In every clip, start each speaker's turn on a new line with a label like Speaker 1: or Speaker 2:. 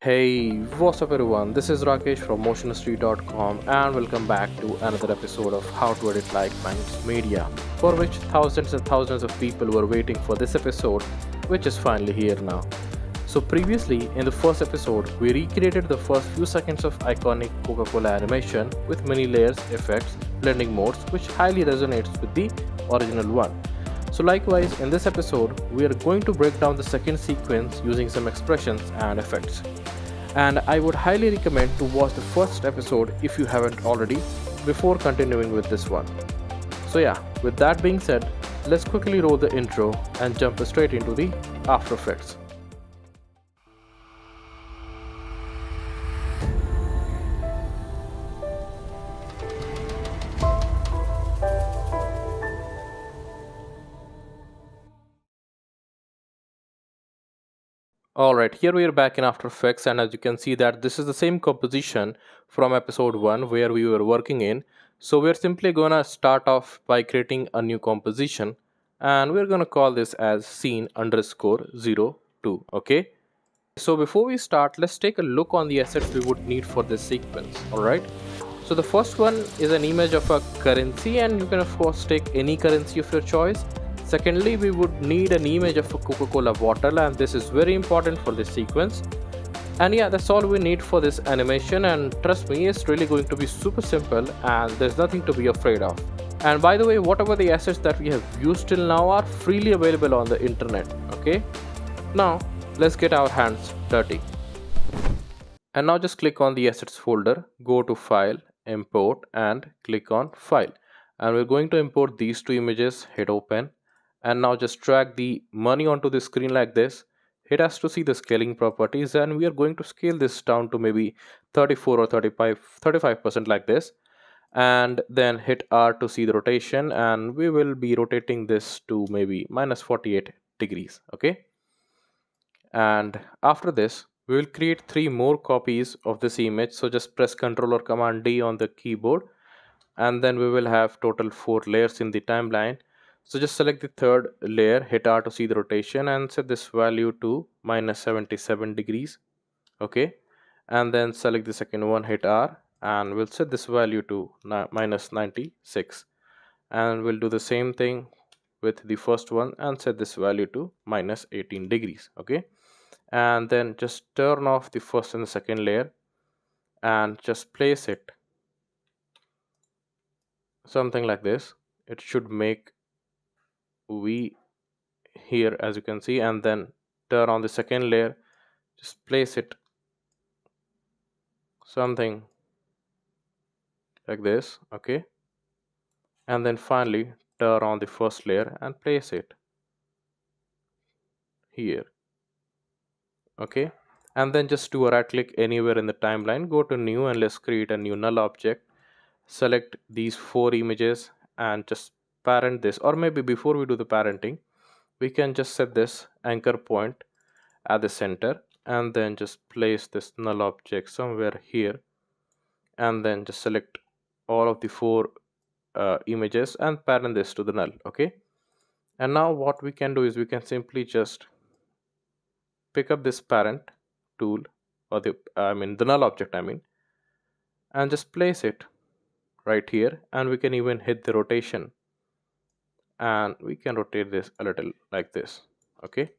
Speaker 1: Hey, what's up everyone? This is Rakesh from motionhistory.com and welcome back to another episode of How to Edit Like Magnates Media, for which thousands and thousands of people were waiting for this episode, which is finally here now. So previously, in the first episode, we recreated the first few seconds of iconic Coca-Cola animation with many layers, effects, blending modes, which highly resonates with the original one. So likewise, in this episode, we are going to break down the second sequence using some expressions and effects. And I would highly recommend to watch the first episode if you haven't already before continuing with this one. So yeah, with that being said, let's quickly roll the intro and jump straight into the After Effects. Alright, here we are back in After Effects, and as you can see that this is the same composition from episode 1 where we were working in. So we're simply gonna start off by creating a new composition, and we're gonna call this as scene underscore 02. Okay, so before we start, let's take a look on the assets we would need for this sequence. Alright, so the first one is an image of a currency, and you can of course take any currency of your choice. Secondly, we would need an image of a Coca-Cola bottle, and this is very important for this sequence. And yeah, that's all we need for this animation, and trust me, it's really going to be super simple and there's nothing to be afraid of. And by the way, whatever the assets that we have used till now are freely available on the internet. Okay, now let's get our hands dirty. And now just click on the assets folder, go to file, import, and click on file. And we're going to import these two images, hit open. And now just drag the money onto the screen like this. Hit us to see the scaling properties, and we are going to scale this down to maybe 34 or 35% like this. And then hit R to see the rotation, and we will be rotating this to maybe minus 48 degrees. Okay, and after this we will create 3 more copies of this image. So just press Ctrl or Command D on the keyboard, and then we will have total 4 layers in the timeline. So just select the third layer, hit R to see the rotation, and set this value to minus 77 degrees. Okay, and then select the second one, hit R, and we'll set this value to minus 96. And we'll do the same thing with the first one and set this value to minus 18 degrees. Okay, and then just turn off the first and the second layer and just place it something like this. It should make V here, as you can see, and then turn on the second layer, just place it something like this. Okay, and then finally turn on the first layer and place it here. Okay, and then just do a right click anywhere in the timeline, go to new, and let's create a new null object. Select these 4 images and just parent this, or maybe before we do the parenting, we can just set this anchor point at the center, and then just place this null object somewhere here, and then just select all of the 4 images and parent this to the null. Okay, and now what we can do is we can simply just pick up this parent tool, or the null object and just place it right here, and we can even hit the rotation, and we can rotate this a little like this. Okay,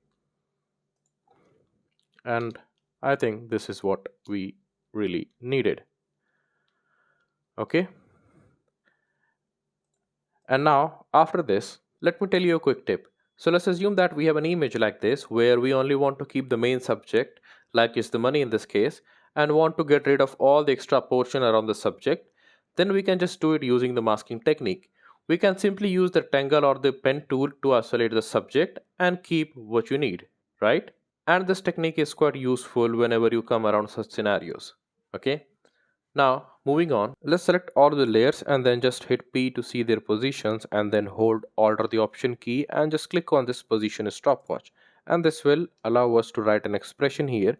Speaker 1: and I think this is what we really needed. Okay, and now after this, let me tell you a quick tip. So let's assume that we have an image like this where we only want to keep the main subject, like is the money in this case, and want to get rid of all the extra portion around the subject. Then we can just do it using the masking technique. We can simply use the tangle or the pen tool to isolate the subject and keep what you need, right? And this technique is quite useful whenever you come around such scenarios. Okay, now moving on, let's select all the layers and then just hit P to see their positions, and then hold Alt or the Option key and just click on this position stopwatch, and this will allow us to write an expression here,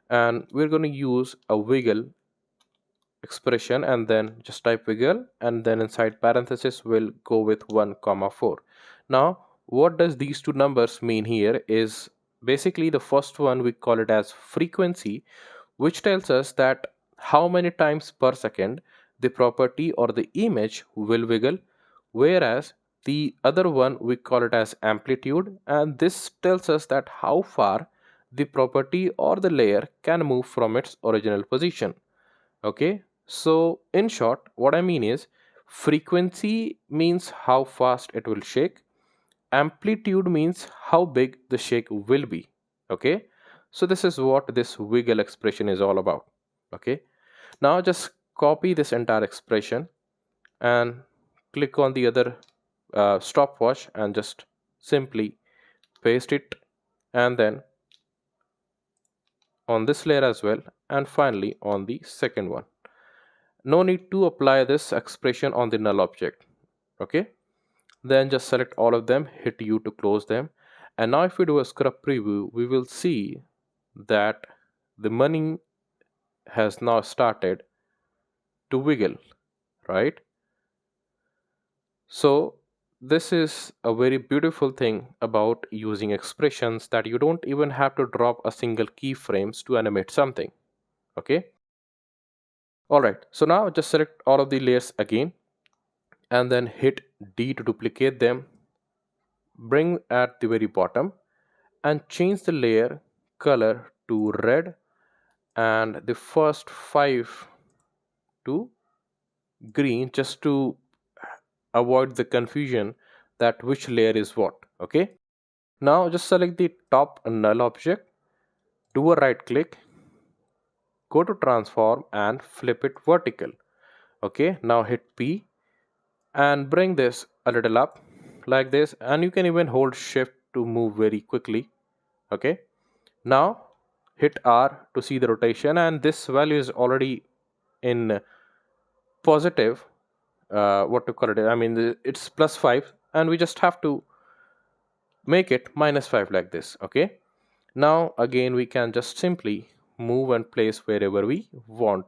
Speaker 1: and we're going to use a wiggle expression, and then just type wiggle, and then inside parenthesis we'll go with 1 comma 4. Now what does these two numbers mean here is Basically, the first one we call it as frequency, which tells us that how many times per second the property or the image will wiggle, whereas the other one we call it as amplitude, and this tells us that how far the property or the layer can move from its original position. Okay, so in short, what I mean is frequency means how fast it will shake, amplitude means how big the shake will be. Okay, so this is what this wiggle expression is all about. Okay, now just copy this entire expression and click on the other stopwatch and just simply paste it, and then on this layer as well, and finally on the second one. No need to apply this expression on the null object. Okay, then just select all of them, hit U to close them, and now if we do a scrub preview, we will see that the money has now started to wiggle, right? So this is a very beautiful thing about using expressions, that you don't even have to drop a single keyframes to animate something. Okay, all right, so now just select all of the layers again and then hit D to duplicate them, bring at the very bottom and change the layer color to red and the first 5 to green, just to avoid the confusion that which layer is what. Okay, now just select the top null object, do a right click, go to transform and flip it vertical. Okay, now hit P and bring this a little up like this, and you can even hold shift to move very quickly. Okay, now hit R to see the rotation, and this value is already in positive, what to call it, I mean it's +5, and we just have to make it -5 like this. Okay, now again we can just simply move and place wherever we want,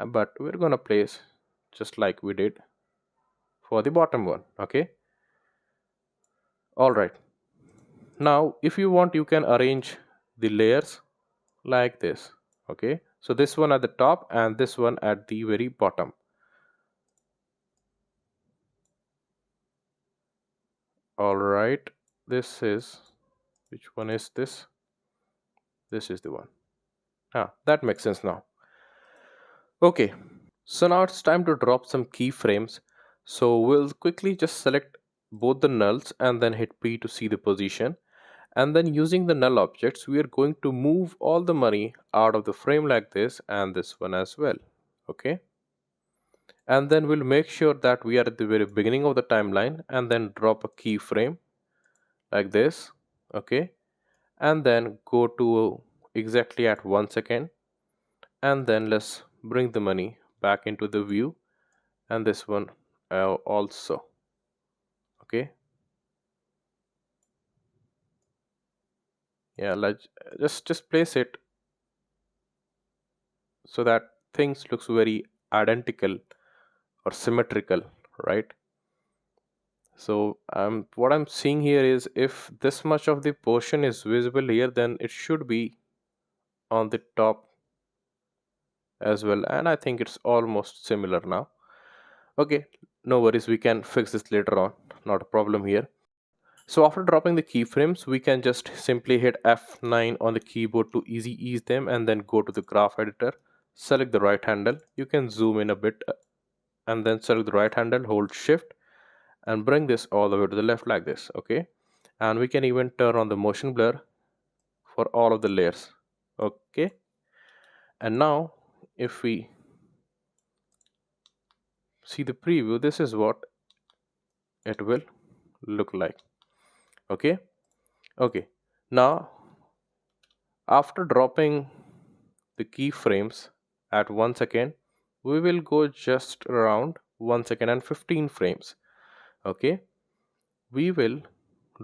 Speaker 1: but we're gonna place just like we did for the bottom one. Okay, all right, now if you want you can arrange the layers like this. Okay, so this one at the top and this one at the very bottom. All right, this is, which one is this? This is the one. That makes sense now. Okay, so now it's time to drop some keyframes. So we'll quickly just select both the nulls and then hit P to see the position. And then using the null objects, we are going to move all the money out of the frame like this, and this one as well. Okay, and then we'll make sure that we are at the very beginning of the timeline and then drop a keyframe like this. Okay, and then go to exactly at 1 second, and then let's bring the money back into the view, and this one also. Okay, yeah, let's just place it so that things looks very identical or symmetrical, right? So what I'm seeing here is if this much of the portion is visible here, then it should be on the top as well, and I think it's almost similar now. Okay, no worries, we can fix this later on, not a problem here. So after dropping the keyframes, we can just simply hit F9 on the keyboard to easy ease them, and then go to the graph editor, select the right handle, you can zoom in a bit, and then select the right handle, hold shift and bring this all the way to the left like this. Okay, and we can even turn on the motion blur for all of the layers. Okay, and now if we see the preview, this is what it will look like. Okay, okay, now after dropping the keyframes at 1 second, we will go just around 1 second and 15 frames. Okay, we will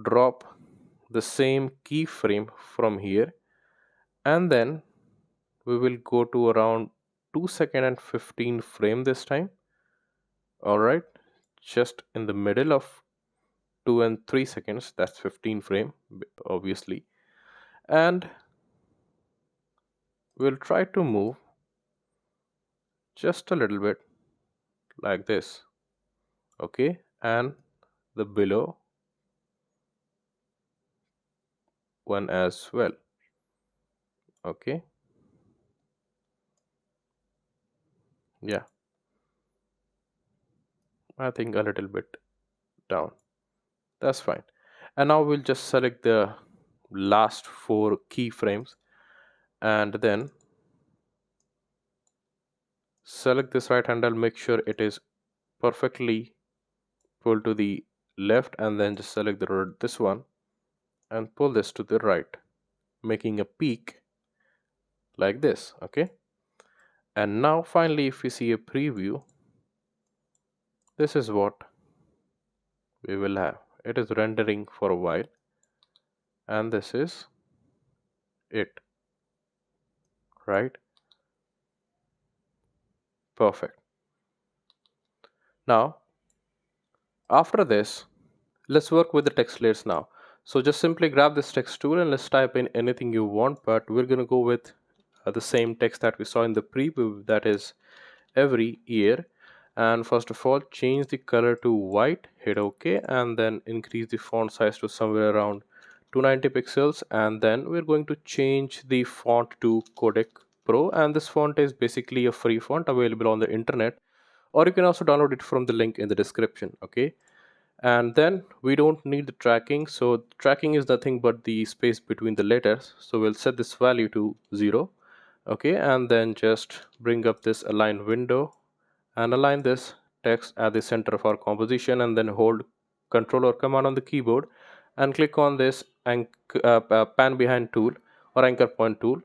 Speaker 1: drop the same keyframe from here, and then we will go to around 2 second and 15 frame this time. All right, just in the middle of 2 and 3 seconds, that's 15 frame obviously. And we'll try to move just a little bit like this. Okay, and the below one as well. Okay, yeah, I think a little bit down. That's fine. And now we'll just select the last four keyframes and then select this right handle, make sure it is perfectly pulled to the left, and then just select this one and pull this to the right, making a peak like this. Okay, and now finally if we see a preview, this is what we will have. It is rendering for a while, and this is it, right? Perfect. Now after this, let's work with the text layers now. So just simply grab this text tool and let's type in anything you want, but we're going to go with the same text that we saw in the preview, that is every year. And first of all, change the color to white, hit OK, and then increase the font size to somewhere around 290 pixels. And then we're going to change the font to Codec Pro, and this font is basically a free font available on the internet, or you can also download it from the link in the description. Okay, and then we don't need the tracking, so tracking is nothing but the space between the letters, so we'll set this value to 0. Okay, and then just bring up this align window and align this text at the center of our composition, and then hold Control or Command on the keyboard and click on this pan behind tool or anchor point tool,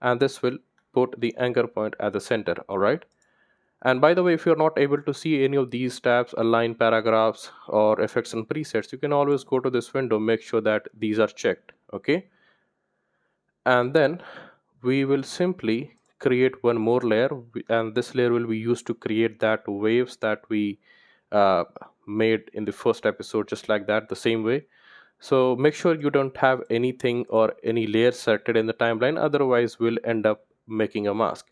Speaker 1: and this will put the anchor point at the center. All right, and by the way, if you're not able to see any of these tabs, align paragraphs or effects and presets, you can always go to this window, make sure that these are checked. Okay, and then we will simply create one more layer, and this layer will be used to create that waves that we uh, made in the first episode, just like that, the same way. So make sure you don't have anything or any layer selected in the timeline, otherwise we'll end up making a mask.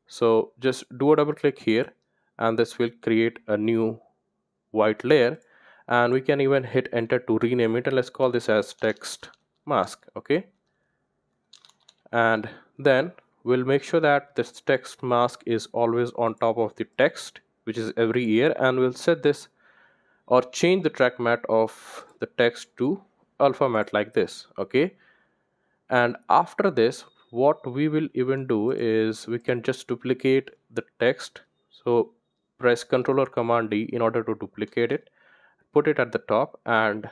Speaker 1: So just do a double click here, and this will create a new white layer, and we can even hit enter to rename it, and let's call this as text mask. Okay, and then we'll make sure that this text mask is always on top of the text, which is every year, and we'll set this or change the track matte of the text to alpha matte like this. Okay, and after this, what we will even do is we can just duplicate the text. So press Ctrl or Command D in order to duplicate it, put it at the top, and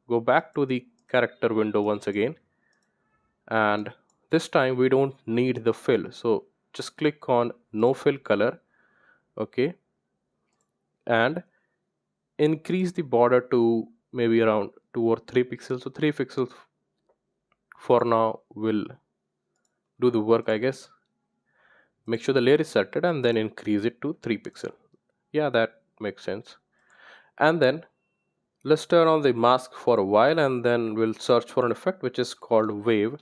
Speaker 1: go back to the character window once again, and this time we don't need the fill, so just click on no fill color. Okay, and increase the border to maybe around 2 or 3 pixels, so 3 pixels for now will do the work, I guess. Make sure the layer is selected and then increase it to 3 pixel. Yeah, that makes sense. And then let's turn on the mask for a while, and then we'll search for an effect which is called wave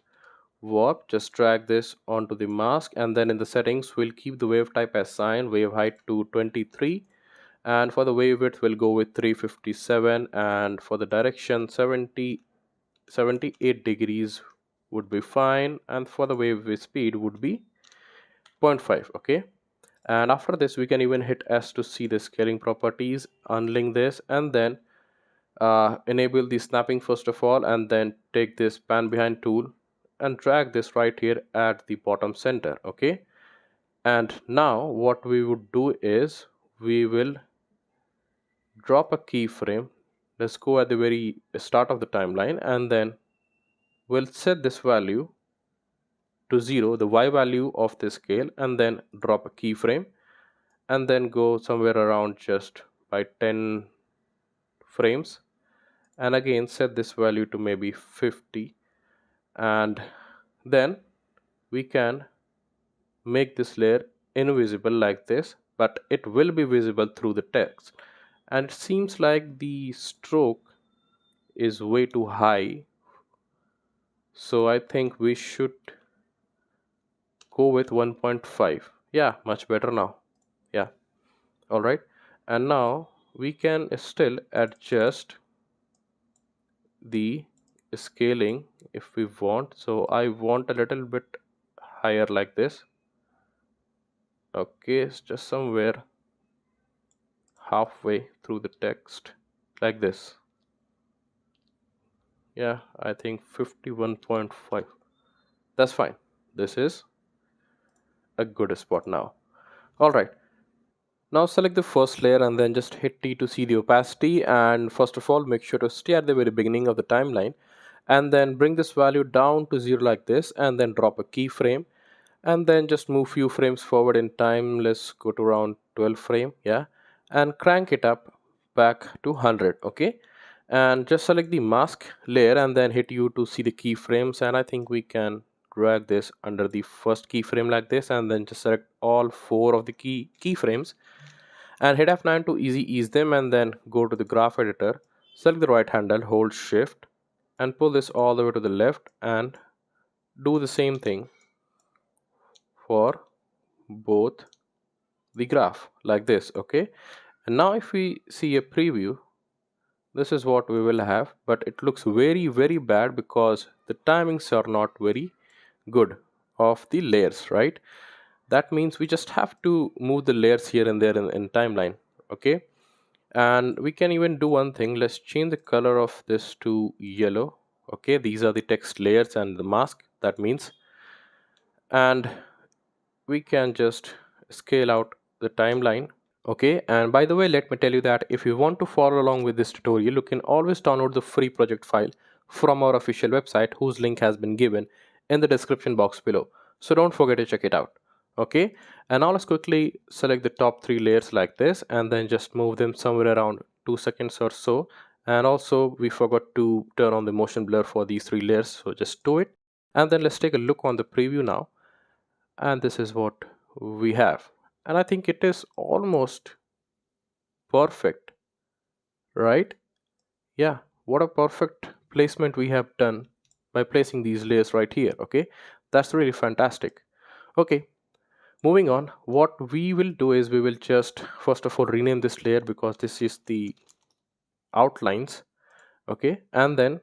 Speaker 1: warp. Just drag this onto the mask, and then in the settings we'll keep the wave type as sine, wave height to 23, and for the wave width we'll go with 357, and for the direction 78 degrees would be fine, and for the wave speed would be 0.5. Okay, and after this we can even hit S to see the scaling properties, unlink this, and then enable the snapping first of all, and then take this pan behind tool and drag this right here at the bottom center. Okay, and now what we would do is we will drop a keyframe. Let's go at the very start of the timeline, and then we'll set this value to 0, the Y value of the scale, and then drop a keyframe, and then go somewhere around just by 10 frames, and again set this value to maybe 50, and then we can make this layer invisible like this, but it will be visible through the text. And it seems like the stroke is way too high, So I think we should go with 1.5. Yeah, much better now. Yeah, all right. And now we can still adjust the scaling if we want. So I want a little bit higher like this. Okay, it's just somewhere halfway through the text like this. Yeah, I think 51.5. That's fine. This is a good spot now. All right. Now select the first layer and then just hit T to see the opacity, and first of all make sure to stay at the very beginning of the timeline and then bring this value down to 0 like this and then drop a keyframe and then just move few frames forward in time. Let's go to around 12 frame, yeah, and crank it up back to 100. Okay, and just select the mask layer and then hit U to see the keyframes, and I think we can drag this under the first keyframe like this and then just select all four of the keyframes and hit F9 to easy ease them, and then go to the graph editor, select the right handle, hold shift and pull this all the way to the left and do the same thing for both the graph like this. Okay, and now if we see a preview, this is what we will have, but it looks very bad because the timings are not very good of the layers, right? That means we just have to move the layers here and there in timeline. Okay, and we can even do one thing. Let's change the color of this to yellow. Okay, these are the text layers and the mask, that means, and we can just scale out the timeline. Okay, and by the way, let me tell you that if you want to follow along with this tutorial, you can always download the free project file from our official website, whose link has been given in the description box below. So don't forget to check it out. Okay, and now let's quickly select the top three layers like this and then just move them somewhere around 2 seconds or so. And also we forgot to turn on the motion blur for these three layers, so just do it. And then let's take a look on the preview now, and this is what we have, and I think it is almost perfect, right? Yeah, what a perfect placement we have done by placing these layers right here. Okay, that's really fantastic. Okay, moving on, what we will do is we will just first of all rename this layer because this is the outlines. Okay, and then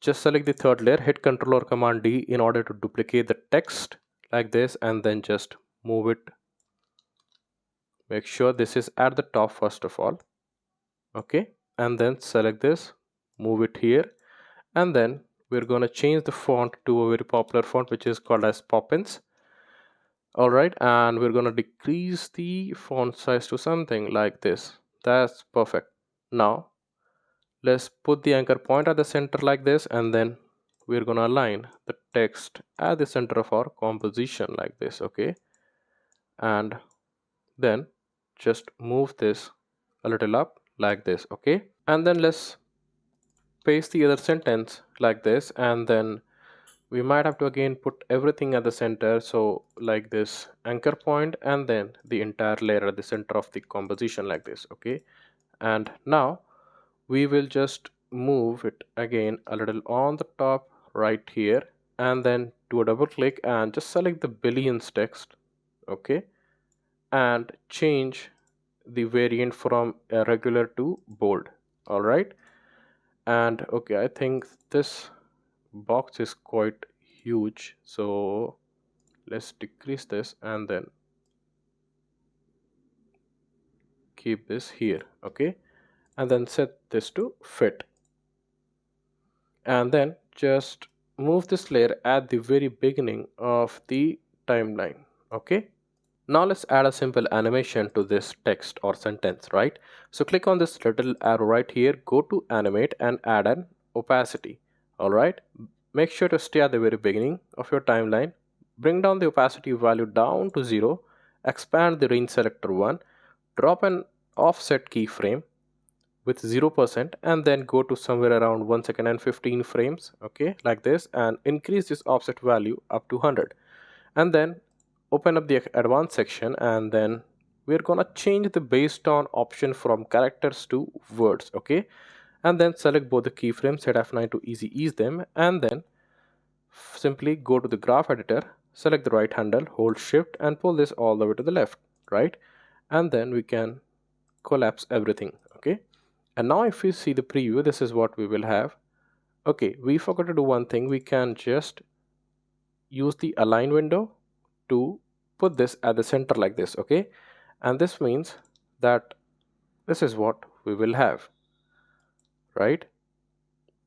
Speaker 1: just select the third layer, hit Ctrl or Command D in order to duplicate the text like this, and then just move it. Make sure this is at the top first of all. Okay, and then select this, move it here, and then we're going to change the font to a very popular font which is called as Poppins. All right, and we're going to decrease the font size to something like this. That's perfect. Now let's put the anchor point at the center like this, and then we're going to align the text at the center of our composition like this. Okay, and then just move this a little up like this. Okay, and then let's paste the other sentence like this, and then we might have to again put everything at the center, so like this anchor point and then the entire layer at the center of the composition like this. Okay, and now we will just move it again a little on the top right here, and then do a double click and just select the billions text. Okay, and change the variant from regular to bold. All right, and okay, I think this box is quite huge, so let's decrease this and then keep this here. Okay, and then set this to fit, and then just move this layer at the very beginning of the timeline. Okay, now let's add a simple animation to this text or sentence, right? So click on this little arrow right here, go to animate and add an opacity. All right, make sure to stay at the very beginning of your timeline, bring down the opacity value down to 0, expand the range selector 1, drop an offset keyframe with 0%, and then go to somewhere around 1 second and 15 frames. Okay, like this, and increase this offset value up to 100, and then open up the advanced section, and then we're gonna change the based on option from characters to words. Okay, and then select both the keyframes, hit F9 to easy ease them, and then simply go to the graph editor, select the right handle, hold shift and pull this all the way to the left, right? And then we can collapse everything. Okay, and now if we see the preview, this is what we will have. Okay, we forgot to do one thing. We can just use the align window to put this at the center like this. Okay, and this means that this is what we will have, right?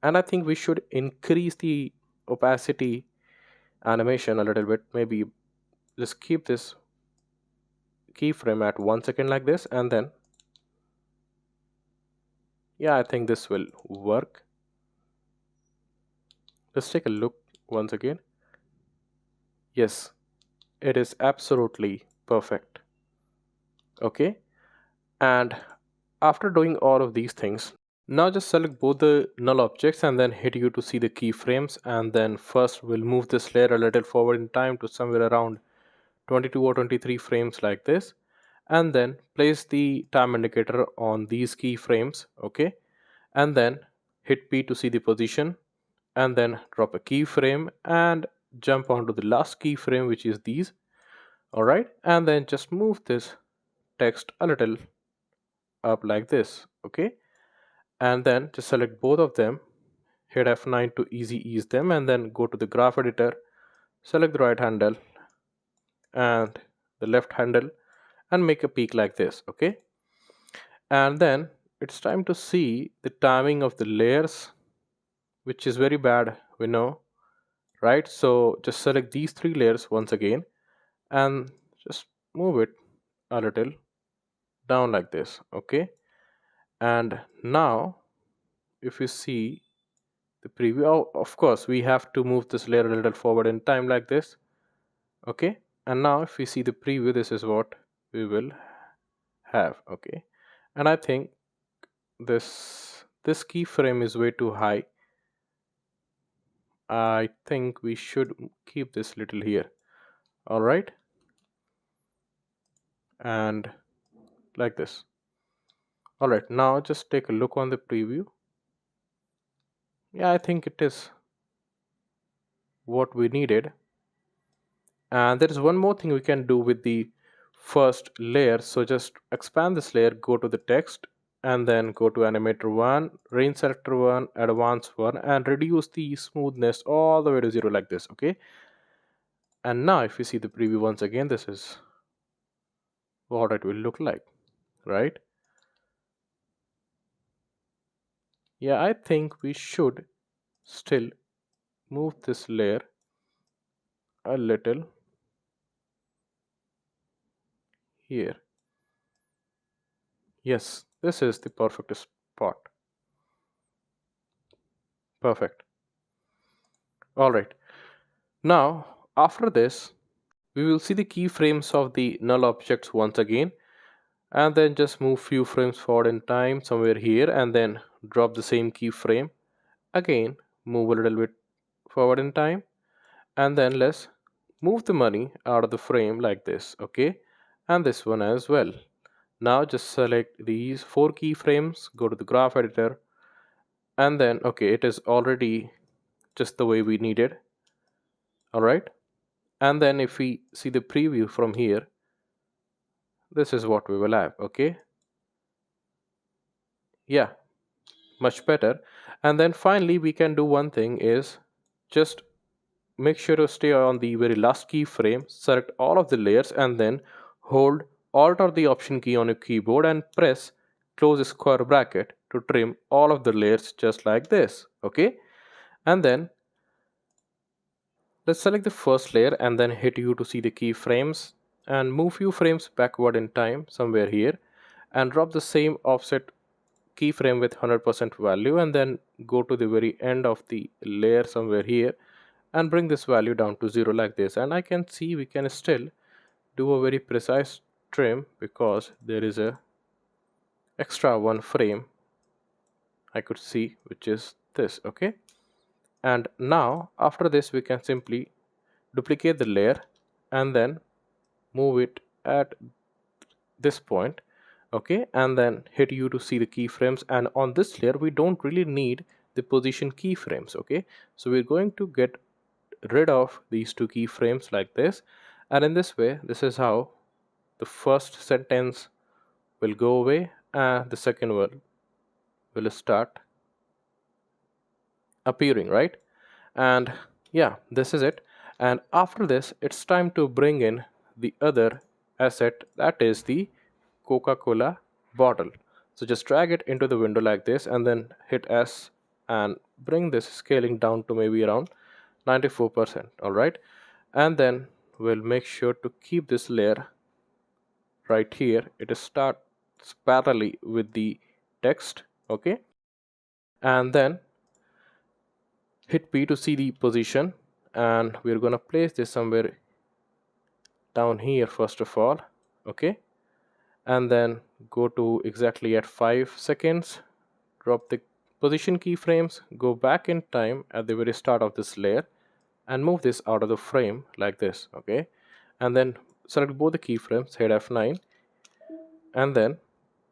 Speaker 1: And I think we should increase the opacity animation a little bit. Maybe just keep this keyframe at 1 second like this, and then yeah, I think this will work. Let's take a look once again. Yes, it is absolutely perfect. Okay, and after doing all of these things, now just select both the null objects and then hit U to see the keyframes, and then first we'll move this layer a little forward in time to somewhere around 22 or 23 frames like this, and then place the time indicator on these keyframes. Okay, and then hit P to see the position, and then drop a keyframe and jump onto the last keyframe, which is these. All right, and then just move this text a little up like this. Okay, and then just select both of them, hit F9 to easy ease them, and then go to the graph editor, select the right handle and the left handle and make a peak like this. Okay, and then it's time to see the timing of the layers, which is very bad, we know, right? So just select these three layers once again and just move it a little down like this. Okay, and now if you see the preview, of course we have to move this layer a little forward in time like this. Okay, and now if we see the preview, this is what we will have. Okay, and I think this keyframe is way too high. I think we should keep this little here. All right, and like this. All right, now just take a look on the preview. Yeah, I think it is what we needed. And there is one more thing we can do with the first layer. So just expand this layer, go to the text, and then go to animator 1, range selector 1, advanced 1, and reduce the smoothness all the way to 0 like this. Okay, and now if you see the preview once again, this is what it will look like, right? Yeah, I think we should still move this layer a little here. Yes, this is the perfect spot. Perfect. All right, now after this we will see the keyframes of the null objects once again, and then just move few frames forward in time somewhere here, and then drop the same keyframe again, move a little bit forward in time, and then let's move the money out of the frame like this. Okay, and this one as well. Now just select these four keyframes, go to the graph editor, and then okay, it is already just the way we needed. All right, and then if we see the preview from here, this is what we will have. Okay, yeah, much better. And then finally we can do one thing is just make sure to stay on the very last keyframe, select all of the layers, and then hold alt or the option key on your keyboard and press close square bracket to trim all of the layers just like this. Okay, and then let's select the first layer and then hit U to see the keyframes and move few frames backward in time somewhere here, and drop the same offset keyframe with 100% value, and then go to the very end of the layer somewhere here and bring this value down to 0 like this. And I can see we can still do a very precise trim because there is a extra one frame I could see, which is this. Okay, and now after this we can simply duplicate the layer and then move it at this point. Okay, and then hit U to see the keyframes, and on this layer we don't really need the position keyframes. Okay, so we're going to get rid of these two keyframes like this, and in this way, this is how the first sentence will go away and the second one will start appearing, right? And yeah, this is it. And after this, it's time to bring in the other asset, that is the Coca-Cola bottle. So just drag it into the window like this and then hit S and bring this scaling down to maybe around 94%. All right. And then we'll make sure to keep this layer right here. It starts parallelly with the text. Okay. And then hit P to see the position, and we're going to place this somewhere down here first of all. Okay. And then go to exactly at 5 seconds, drop the position keyframes, go back in time at the very start of this layer and move this out of the frame like this. Okay. And then select both the keyframes, hit F9, and then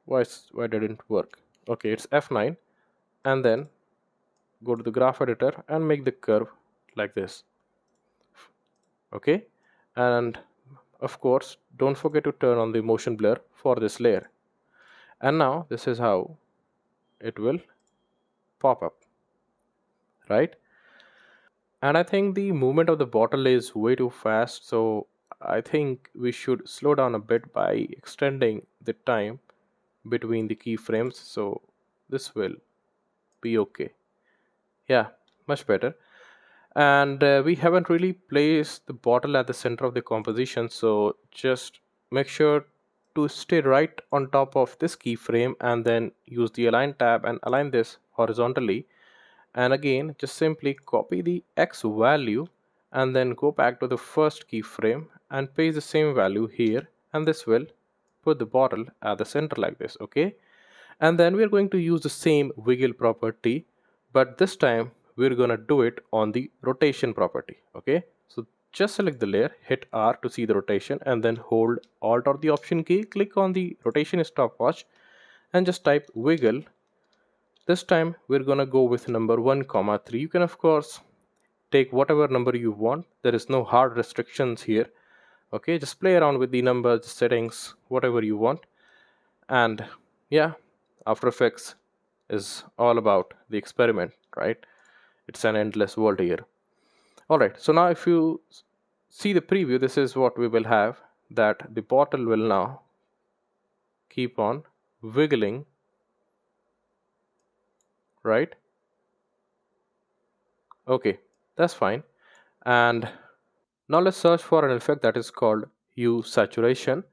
Speaker 1: why didn't work? Okay, it's F9, and then go to the graph editor and make the curve like this. Okay. And of course, don't forget to turn on the motion blur for this layer. And now this is how it will pop up, right? And I think the movement of the bottle is way too fast, so I think we should slow down a bit by extending the time between the keyframes, so this will be okay. Yeah, much better. And we haven't really placed the bottle at the center of the composition, so just make sure to stay right on top of this keyframe and then use the align tab and align this horizontally. And again, just simply copy the X value and then go back to the first keyframe and paste the same value here, and this will put the bottle at the center like this. Okay. And then we're going to use the same wiggle property, but this time we're going to do it on the rotation property. Okay. So just select the layer, hit R to see the rotation, and then hold Alt or the Option key, click on the rotation stopwatch and just type wiggle. This time we're going to go with number 1,3. You can of course take whatever number you want. There is no hard restrictions here. Okay, just play around with the numbers, settings, whatever you want. And yeah, After Effects is all about the experiment, right? It's an endless world here. Alright, so now if you see the preview, this is what we will have, that the bottle will now keep on wiggling, right? Okay, that's fine. And now let's search for an effect that is called hue saturation,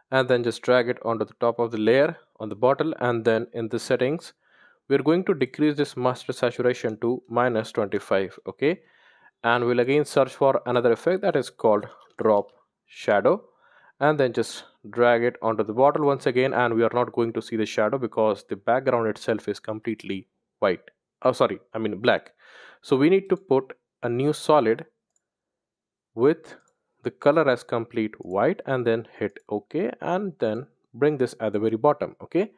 Speaker 1: and then just drag it onto the top of the layer on the bottle, and then in the settings we're going to decrease this master saturation to -25. Okay, and we'll again search for another effect that is called drop shadow, and then just drag it onto the bottle once again, and we are not going to see the shadow because the background itself is completely white. Oh sorry, I mean black. So we need to put a new solid with the color as complete white, and then hit OK, and then bring this at the very bottom. Okay,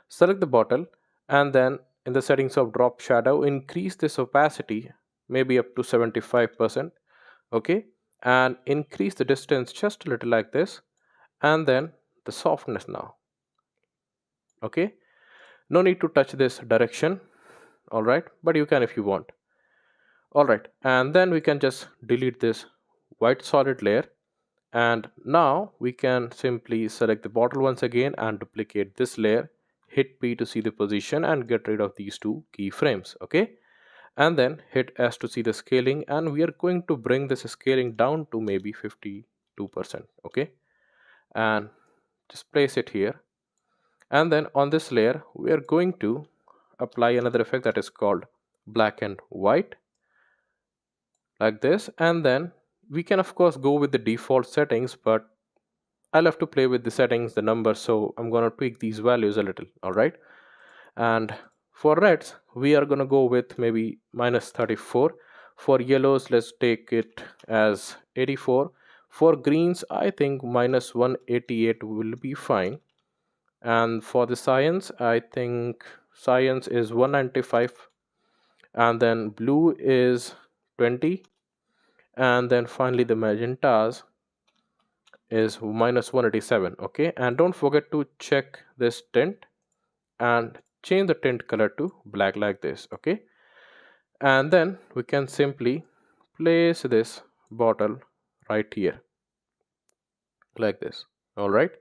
Speaker 1: select the bottle, and then in the settings of drop shadow, increase this opacity maybe up to 75%. Okay, and increase the distance just a little like this, and then the softness now. Okay, no need to touch this direction. All right, but you can if you want. All right, and then we can just delete this white solid layer, and now we can simply select the bottle once again and duplicate this layer, hit P to see the position and get rid of these two keyframes. Okay, and then hit S to see the scaling, and we are going to bring this scaling down to maybe 52%. Okay, and just place it here, and then on this layer we are going to apply another effect that is called black and white like this, and then we can of course go with the default settings, but I love to play with the settings, the numbers, so I'm going to tweak these values a little. All right, and for reds we are going to go with maybe -34. For yellows, let's take it as 84. For greens, I think -188 will be fine. And for the science, I think science is 195, and then blue is 20, and then finally the magentas is -187. Okay, and don't forget to check this tint and change the tint color to black like this. Okay, and then we can simply place this bottle right here like this. All right,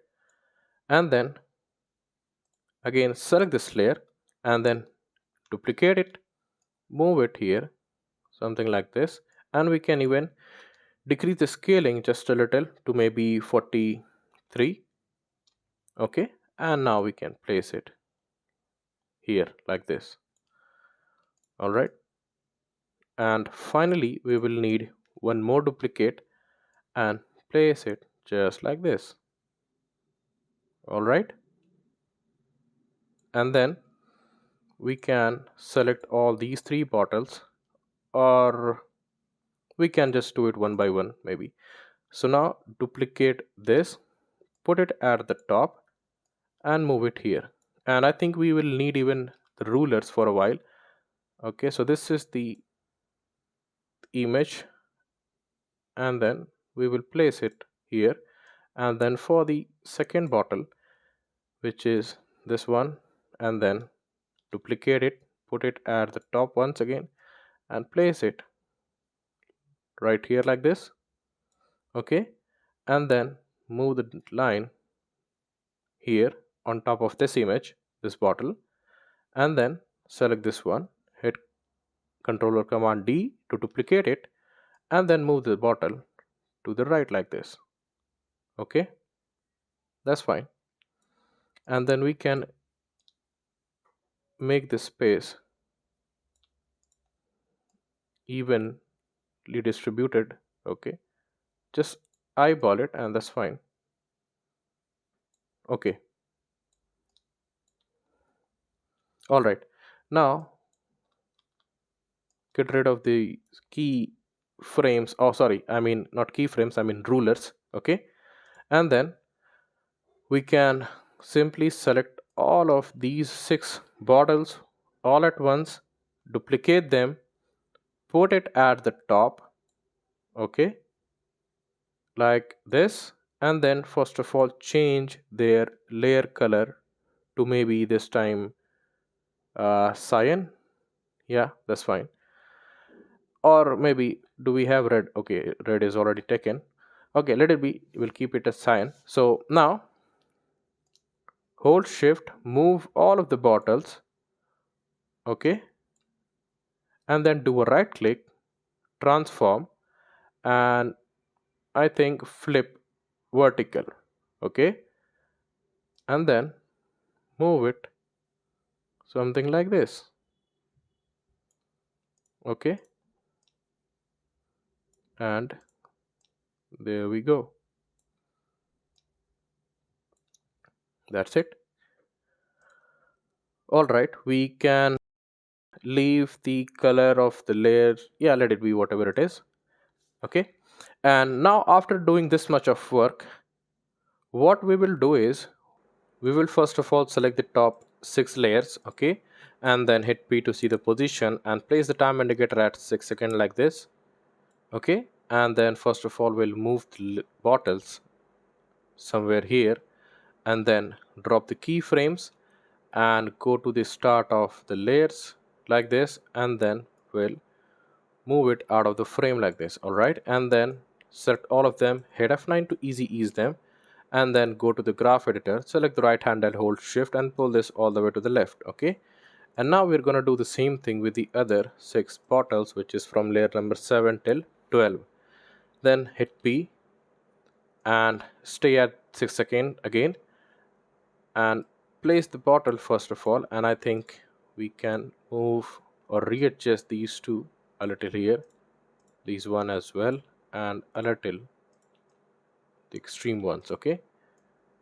Speaker 1: and then again select this layer and then duplicate it, move it here, something like this, and we can even decrease the scaling just a little to maybe 43. Okay, and now we can place it here like this. All right, and finally we will need one more duplicate and place it just like this. All right, and then we can select all these three bottles, or we can just do it one by one maybe. So now duplicate this, put it at the top and move it here, and I think we will need even the rulers for a while. Okay, so this is the image, and then we will place it here, and then for the second bottle, which is this one, and then duplicate it, put it at the top once again and place it right here like this. Okay, and then move the line here on top of this image, this bottle, and then select this one, hit Ctrl or Command D to duplicate it, and then move the bottle to the right like this. Okay, that's fine, and then we can make this space evenly distributed. Okay, just eyeball it and that's fine. Okay, all right, now get rid of the key frames. Oh, sorry, I mean not keyframes, I mean rulers. Okay, and then we can simply select all of these 6 bottles all at once, duplicate them, put it at the top. Okay, like this, and then first of all change their layer color to maybe this time cyan. Yeah, that's fine. Or maybe do we have red? Okay, red is already taken. Okay, let it be, we'll keep it as cyan. So now hold shift, move all of the bottles. Okay, and then do a right click, transform, and I think flip vertical. Okay, and then move it something like this. Okay, and there we go. That's it. All right, we can leave the color of the layer, yeah, let it be whatever it is. Okay, and now after doing this much of work, what we will do is we will first of all select the top 6 layers. Okay, and then hit P to see the position and place the time indicator at 6 seconds like this. Okay, and then first of all we'll move the bottles somewhere here, and then drop the keyframes and go to the start of the layers like this, and then we'll move it out of the frame like this. All right, and then select all of them, hit F9 to easy ease them, and then go to the graph editor, select the right hand and hold shift and pull this all the way to the left. Okay, and now we're going to do the same thing with the other 6 bottles, which is from layer number 7 till 12. Then hit P and stay at 6 seconds again, and place the bottle first of all, and I think we can move or readjust these two a little here, these one as well, and a little the extreme ones. Okay,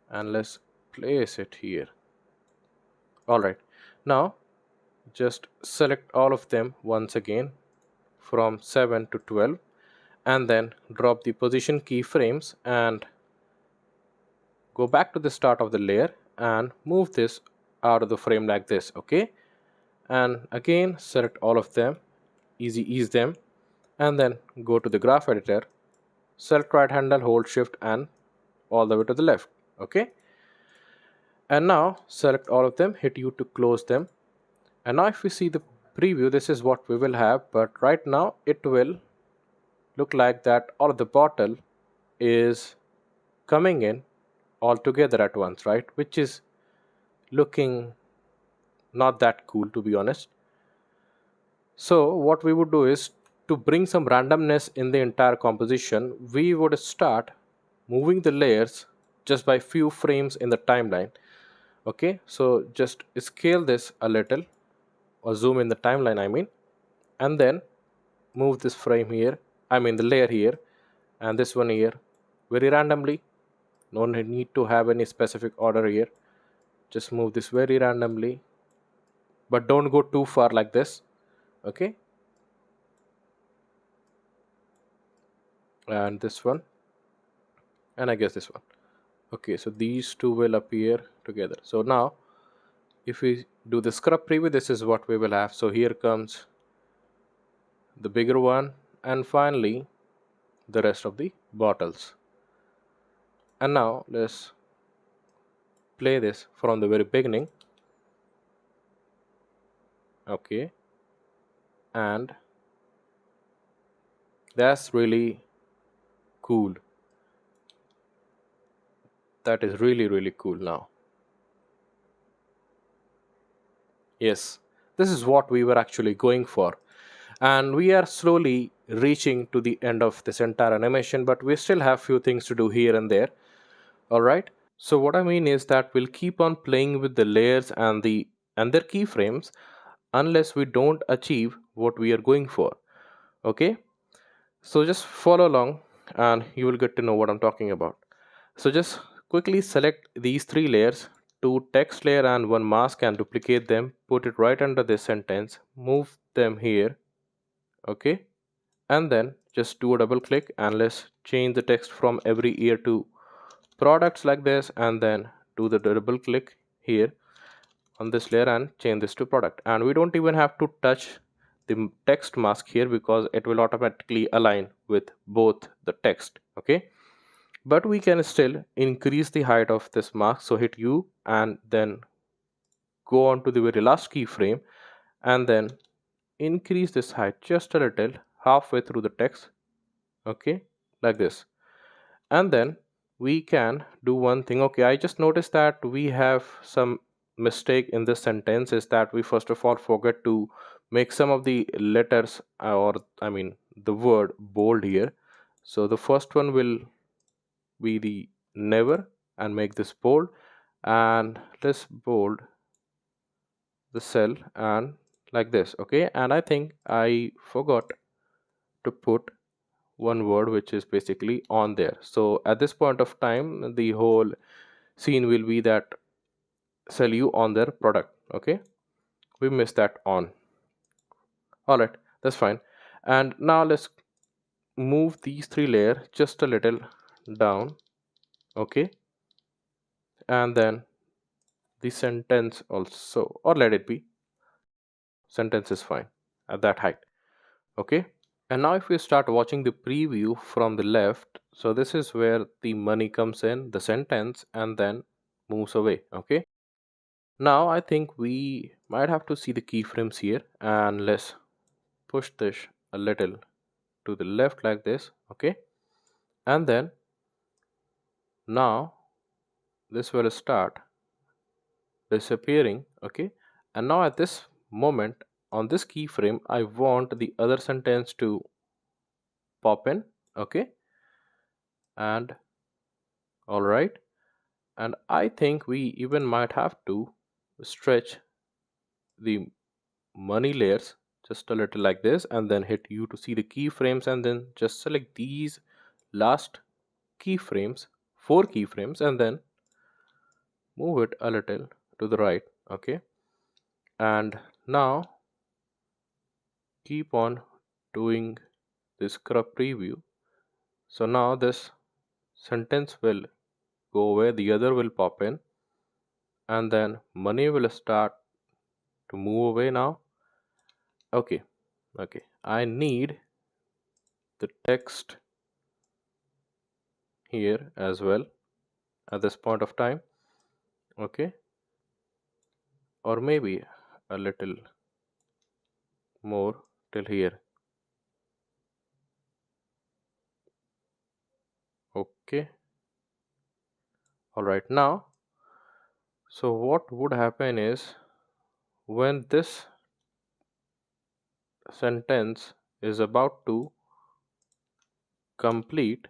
Speaker 1: and let's place it here. All right, now just select all of them once again from 7 to 12, and then drop the position keyframes and go back to the start of the layer and move this out of the frame like this. Okay, and again select all of them, easy ease them, and then go to the graph editor, select right handle, hold shift and all the way to the left. Okay, and now select all of them, hit U to close them. And now if we see the preview, this is what we will have, but right now it will look like that all of the bottle is coming in all together at once, right? Which is looking not that cool, to be honest. So what we would do is, to bring some randomness in the entire composition, we would start moving the layers just by few frames in the timeline. Okay, so just scale this a little, or zoom in the timeline I mean, and then move this frame here, I mean the layer here, and this one here, very randomly. No need to have any specific order here, just move this very randomly, but don't go too far like this. Okay, and this one, and I guess this one. Okay, so these two will appear together. So now if we do the scrub preview, this is what we will have. So here comes the bigger one, and finally the rest of the bottles. And now let's play this from the very beginning. Okay, and that's really cool. That is really cool. Now, yes, this is what we were actually going for, and we are slowly reaching to the end of this entire animation, but we still have few things to do here and there. All right, so what I mean is that we'll keep on playing with the layers and their keyframes unless we don't achieve what we are going for. Okay, so just follow along and you will get to know what I'm talking about. So just quickly select these three layers, two text layer and one mask, and duplicate them, put it right under this sentence, move them here. Okay, and then just do a double click and let's change the text from every year to products like this, and then do the double click here on this layer and change this to product. And we don't even have to touch the text mask here because it will automatically align with both the text. Okay, but we can still increase the height of this mask, so hit U and then go on to the very last keyframe and then increase this height just a little halfway through the text. Okay, like this. And then we can do one thing. Okay, I just noticed that we have some mistake in this sentence, is that we first of all forget to make some of the letters, or I mean the word, bold here. So the first one will be the never, and make this bold, and let's bold the cell and like this. Okay, and I think I forgot to put one word which is basically on there. So at this point of time the whole scene will be that sell you on their product. Okay, we missed that on. All right, that's fine. And now let's move these three layers just a little down. Okay, and then the sentence also, or let it be, sentence is fine at that height. Okay, and now if we start watching the preview from the left, so this is where the money comes in the sentence and then moves away. Okay, now I think we might have to see the keyframes here, and let's push this a little to the left like this. Okay, and then now this will start disappearing. Okay, and now at this moment on this keyframe I want the other sentence to pop in. Okay, and all right, and I think we even might have to stretch the money layers just a little like this, and then hit U to see the keyframes, and then just select these last keyframes, four keyframes, and then move it a little to the right. Okay, and now keep on doing this scrub preview. So now this sentence will go away, the other will pop in, and then money will start to move away now. Okay, okay, I need the text here as well at this point of time. Okay, or maybe a little more till here. Okay, all right. Now, so what would happen is when this sentence is about to complete,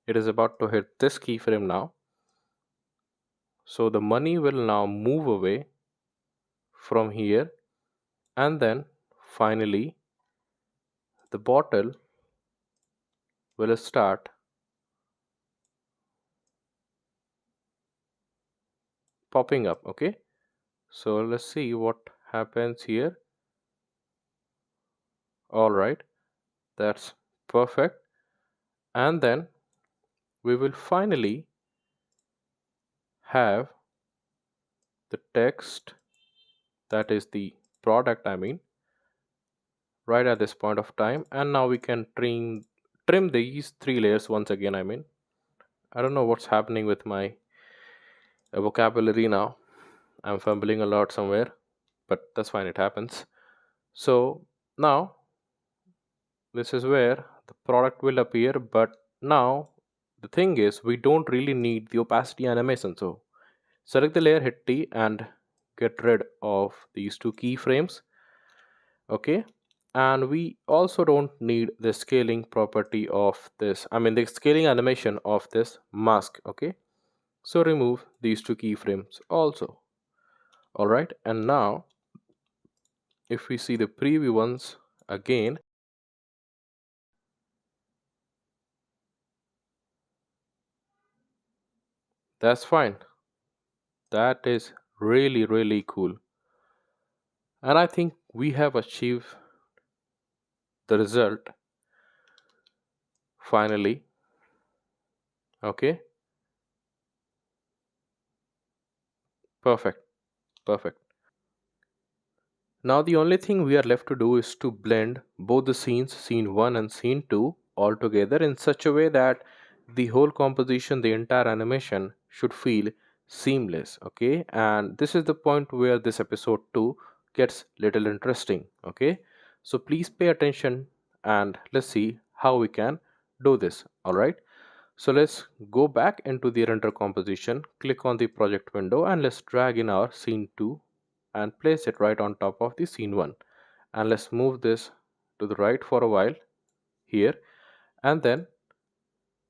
Speaker 1: it is about to hit this keyframe now. So the money will now move away from here, and then finally the bottle will start popping up. Okay, so let's see what happens here. All right, that's perfect. And then we will finally have the text, that is the product, I mean, right at this point of time. And now we can trim these three layers once again. I mean, I don't know what's happening with my vocabulary now. I'm fumbling a lot somewhere, but that's fine, it happens. So now this is where the product will appear, but now the thing is we don't really need the opacity animation. So select the layer, hit T, and get rid of these two keyframes. Okay, and we also don't need the scaling property of this, I mean the scaling animation of this mask. Okay, so remove these two keyframes also. All right, and now if we see the preview once again, that's fine. That is really cool, and I think we have achieved the result finally. Okay, perfect, perfect. Now the only thing we are left to do is to blend both the scenes, scene 1 and scene 2, all together in such a way that the whole composition, the entire animation should feel seamless. Okay, and this is the point where this episode 2 gets little interesting. Okay, so please pay attention and let's see how we can do this. All right, so let's go back into the render composition, click on the project window, and let's drag in our scene 2 and place it right on top of the scene 1. And let's move this to the right for a while here, and then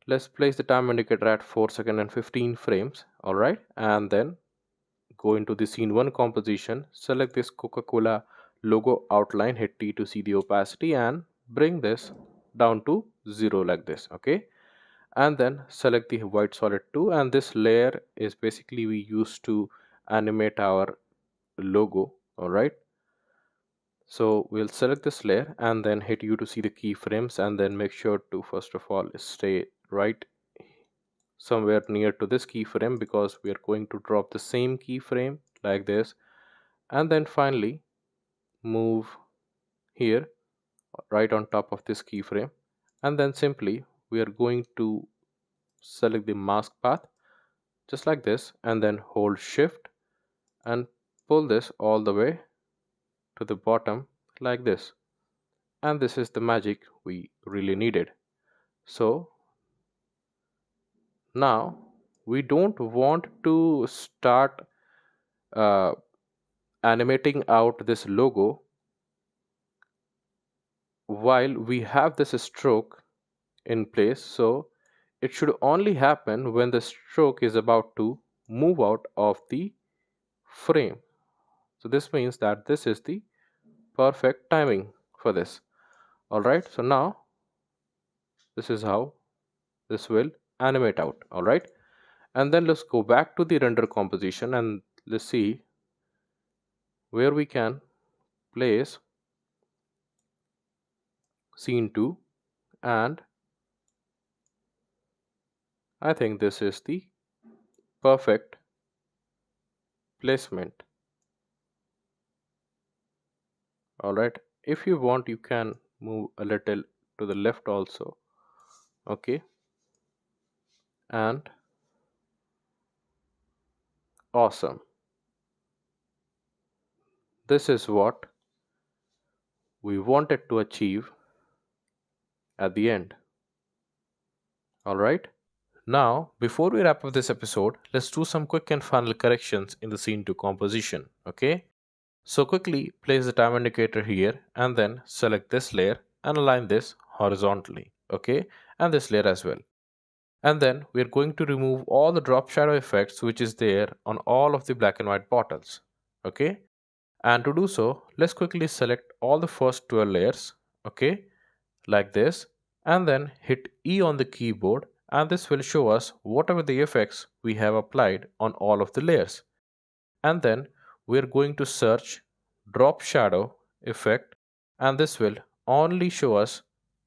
Speaker 1: let's place the time indicator at 4 seconds and 15 frames. All right, and then go into the scene 1 composition, select this Coca-Cola logo outline, hit T to see the opacity, and bring this down to 0 like this. Okay, and then select the white solid 2, and this layer is basically we use to animate our logo. All right, so we'll select this layer and then hit U to see the keyframes, and then make sure to first of all stay right somewhere near to this keyframe because we are going to drop the same keyframe like this, and then finally move here right on top of this keyframe, and then simply we are going to select the mask path just like this, and then hold shift and pull this all the way to the bottom like this, and this is the magic we really needed. So now we don't want to start uh, animating out this logo while we have this stroke in place. So it should only happen when the stroke is about to move out of the frame. So this means that this is the perfect timing for this. All right, so now this is how this will animate out. All right, and then let's go back to the render composition and let's see where we can place scene 2, and I think this is the perfect placement. All right, if you want you can move a little to the left also. Okay, and awesome. This is what we wanted to achieve at the end. Alright? Now, before we wrap up this episode, let's do some quick and final corrections in the scene 2 composition. Okay? So quickly place the time indicator here and then select this layer and align this horizontally. Okay? And this layer as well. And then we're going to remove all the drop shadow effects which is there on all of the black and white bottles. Okay? And to do so, let's quickly select all the first 12 layers. Okay? Like this. And then hit E on the keyboard, and this will show us whatever the effects we have applied on all of the layers. And then we're going to search drop shadow effect, and this will only show us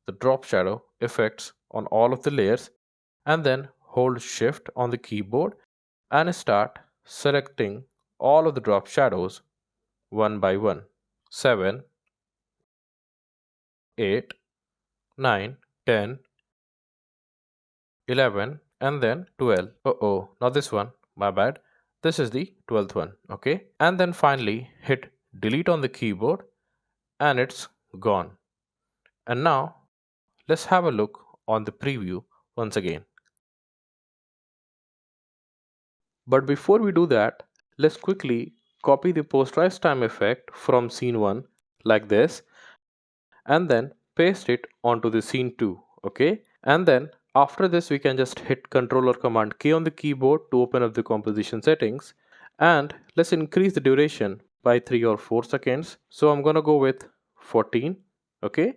Speaker 1: the drop shadow effects on all of the layers. And then hold shift on the keyboard and start selecting all of the drop shadows one by one. 7, 8, 9, 10, 11, and then 12. Oh, not this one, my bad. This is the 12th one, okay? And then finally hit delete on the keyboard and it's gone. And now let's have a look on the preview once again. But before we do that, let's quickly copy the post-rise time effect from scene 1 like this and then paste it onto the scene 2, okay? And then after this we can just hit Ctrl or Command K on the keyboard to open up the composition settings, and let's increase the duration by 3 or 4 seconds. So I'm gonna go with 14, okay?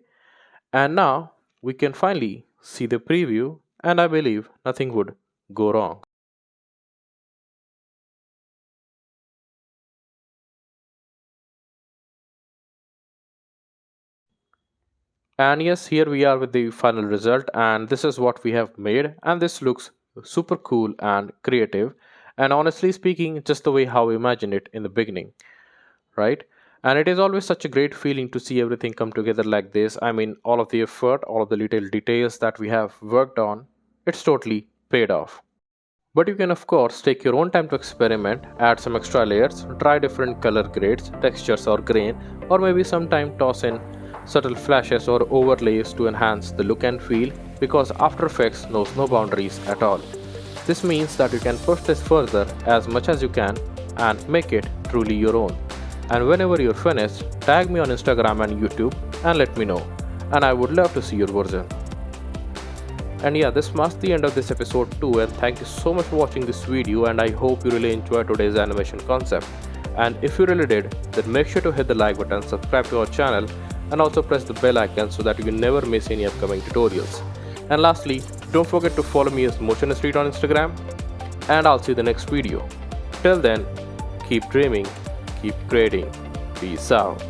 Speaker 1: And now we can finally see the preview, and I believe nothing would go wrong. And yes, here we are with the final result, and this is what we have made, and this looks super cool and creative, and honestly speaking, just the way how we imagined it in the beginning, right? And it is always such a great feeling to see everything come together like this. I mean, all of the effort, all of the little details that we have worked on, it's totally paid off. But you can of course take your own time to experiment, add some extra layers, try different color grades, textures or grain, or maybe sometime toss in subtle flashes or overlays to enhance the look and feel, because After Effects knows no boundaries at all. This means that you can push this further as much as you can and make it truly your own. And whenever you're finished, tag me on Instagram and YouTube and let me know, and I would love to see your version. And yeah, this marks the end of this episode 2, and thank you so much for watching this video, and I hope you really enjoyed today's animation concept. And if you really did, then make sure to hit the like button, subscribe to our channel, and also press the bell icon so that you can never miss any upcoming tutorials. And lastly, don't forget to follow me as Motion Street on Instagram, and I'll see you in the next video. Till then, keep dreaming, keep creating. Peace out.